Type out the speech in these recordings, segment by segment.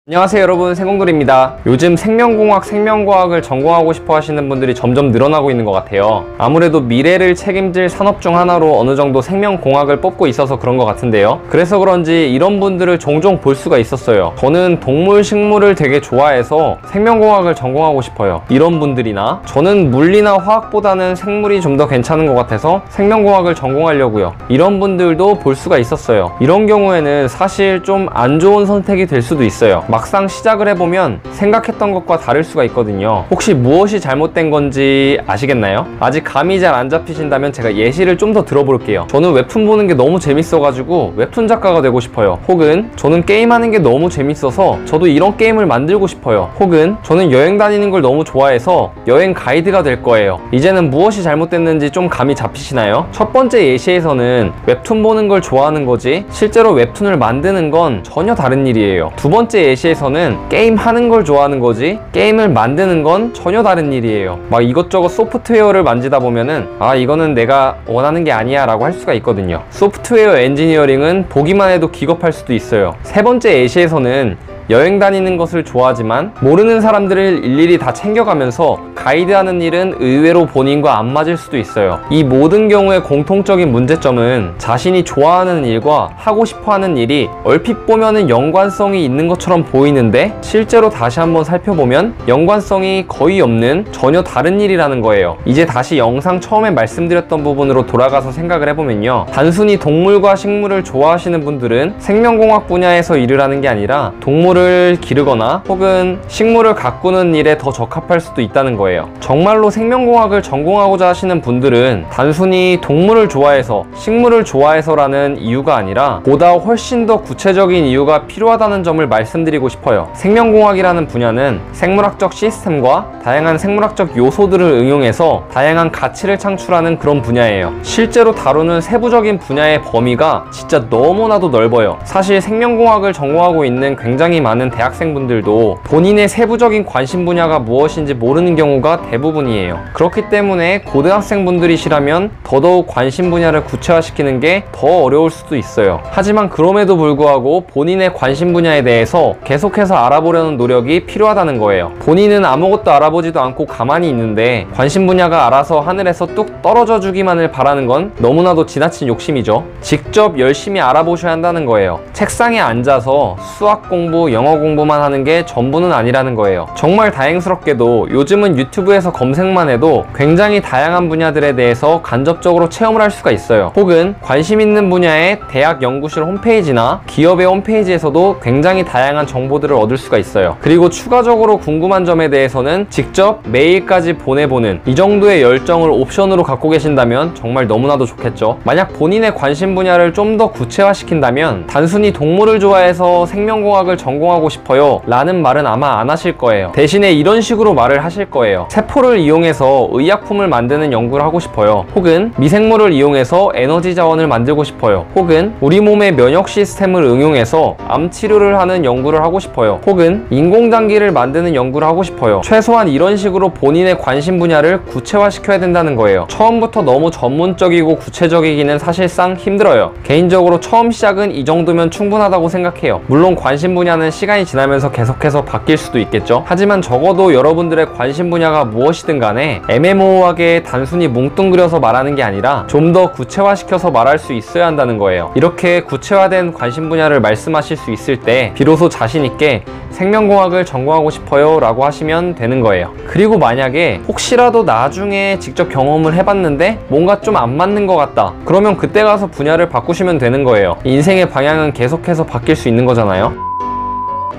안녕하세요 여러분, 생공돌입니다. 요즘 생명공학, 생명과학을 전공하고 싶어 하시는 분들이 점점 늘어나고 있는 것 같아요. 아무래도 미래를 책임질 산업 중 하나로 어느 정도 생명공학을 뽑고 있어서 그런 것 같은데요. 그래서 그런지 이런 분들을 종종 볼 수가 있었어요. 저는 동물, 식물을 되게 좋아해서 생명공학을 전공하고 싶어요. 이런 분들이나 저는 물리나 화학보다는 생물이 좀 더 괜찮은 것 같아서 생명공학을 전공하려고요. 이런 분들도 볼 수가 있었어요. 이런 경우에는 사실 좀 안 좋은 선택이 될 수도 있어요. 막상 시작을 해보면 생각했던 것과 다를 수가 있거든요. 혹시 무엇이 잘못된 건지 아시겠나요? 아직 감이 잘 안 잡히신다면 제가 예시를 좀 더 들어볼게요. 저는 웹툰 보는 게 너무 재밌어가지고 웹툰 작가가 되고 싶어요. 혹은 저는 게임하는 게 너무 재밌어서 저도 이런 게임을 만들고 싶어요. 혹은 저는 여행 다니는 걸 너무 좋아해서 여행 가이드가 될 거예요. 이제는 무엇이 잘못됐는지 좀 감이 잡히시나요? 첫 번째 예시에서는 웹툰 보는 걸 좋아하는 거지 실제로 웹툰을 만드는 건 전혀 다른 일이에요. 두 번째 예시에서는 게임 하는 걸 좋아하는 거지 게임을 만드는 건 전혀 다른 일이에요. 막 이것저것 소프트웨어를 만지다 보면은 이거는 내가 원하는 게 아니야 라고 할 수가 있거든요. 소프트웨어 엔지니어링은 보기만 해도 기겁할 수도 있어요. 세 번째 예시에서는 여행 다니는 것을 좋아하지만 모르는 사람들을 일일이 다 챙겨가면서 가이드하는 일은 의외로 본인과 안 맞을 수도 있어요. 이 모든 경우의 공통적인 문제점은 자신이 좋아하는 일과 하고 싶어하는 일이 얼핏 보면은 연관성이 있는 것처럼 보이는데 실제로 다시 한번 살펴보면 연관성이 거의 없는 전혀 다른 일이라는 거예요. 이제 다시 영상 처음에 말씀드렸던 부분으로 돌아가서 생각을 해보면요, 단순히 동물과 식물을 좋아하시는 분들은 생명공학 분야에서 일을 하는 게 아니라 동물을 기르거나 혹은 식물을 가꾸는 일에 더 적합할 수도 있다는 거예요. 정말로 생명공학을 전공하고자 하시는 분들은 단순히 동물을 좋아해서 식물을 좋아해서라는 이유가 아니라 보다 훨씬 더 구체적인 이유가 필요하다는 점을 말씀드리고 싶어요. 생명공학이라는 분야는 생물학적 시스템과 다양한 생물학적 요소들을 응용해서 다양한 가치를 창출하는 그런 분야예요. 실제로 다루는 세부적인 분야의 범위가 진짜 너무나도 넓어요. 사실 생명공학을 전공하고 있는 굉장히 많은 대학생분들도 본인의 세부적인 관심 분야가 무엇인지 모르는 경우가 대부분이에요. 그렇기 때문에 고등학생분들이시라면 더더욱 관심 분야를 구체화시키는 게 더 어려울 수도 있어요. 하지만 그럼에도 불구하고 본인의 관심 분야에 대해서 계속해서 알아보려는 노력이 필요하다는 거예요. 본인은 아무것도 알아보지도 않고 가만히 있는데 관심 분야가 알아서 하늘에서 뚝 떨어져 주기만을 바라는 건 너무나도 지나친 욕심이죠. 직접 열심히 알아보셔야 한다는 거예요. 책상에 앉아서 수학 공부, 영어 공부만 하는 게 전부는 아니라는 거예요. 정말 다행스럽게도 요즘은 유튜브에서 검색만 해도 굉장히 다양한 분야들에 대해서 간접적으로 체험을 할 수가 있어요. 혹은 관심 있는 분야의 대학 연구실 홈페이지나 기업의 홈페이지에서도 굉장히 다양한 정보들을 얻을 수가 있어요. 그리고 추가적으로 궁금한 점에 대해서는 직접 메일까지 보내보는 이 정도의 열정을 옵션으로 갖고 계신다면 정말 너무나도 좋겠죠. 만약 본인의 관심 분야를 좀 더 구체화시킨다면 단순히 동물을 좋아해서 생명공학을 전공하고 싶어요 라는 말은 아마 안 하실 거예요. 대신에 이런 식으로 말을 하실 거예요. 세포를 이용해서 의약품을 만드는 연구를 하고 싶어요. 혹은 미생물을 이용해서 에너지 자원을 만들고 싶어요. 혹은 우리 몸의 면역 시스템을 응용해서 암 치료를 하는 연구를 하고 싶어요. 혹은 인공장기를 만드는 연구를 하고 싶어요. 최소한 이런 식으로 본인의 관심 분야를 구체화시켜야 된다는 거예요. 처음부터 너무 전문적이고 구체적이기는 사실상 힘들어요. 개인적으로 처음 시작은 이 정도면 충분하다고 생각해요. 물론 관심 분야는 시간이 지나면서 계속해서 바뀔 수도 있겠죠. 하지만 적어도 여러분들의 관심 분야가 무엇이든 간에 애매모호하게 단순히 뭉뚱그려서 말하는 게 아니라 좀 더 구체화시켜서 말할 수 있어야 한다는 거예요. 이렇게 구체화된 관심 분야를 말씀하실 수 있을 때 비로소 자신 있게 생명공학을 전공하고 싶어요 라고 하시면 되는 거예요. 그리고 만약에 혹시라도 나중에 직접 경험을 해봤는데 뭔가 좀 안 맞는 것 같다, 그러면 그때 가서 분야를 바꾸시면 되는 거예요. 인생의 방향은 계속해서 바뀔 수 있는 거잖아요.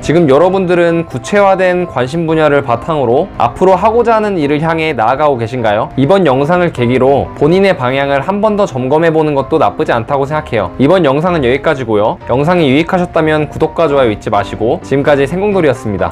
지금 여러분들은 구체화된 관심 분야를 바탕으로 앞으로 하고자 하는 일을 향해 나아가고 계신가요? 이번 영상을 계기로 본인의 방향을 한 번 더 점검해보는 것도 나쁘지 않다고 생각해요. 이번 영상은 여기까지고요. 영상이 유익하셨다면 구독과 좋아요 잊지 마시고, 지금까지 생공돌이었습니다.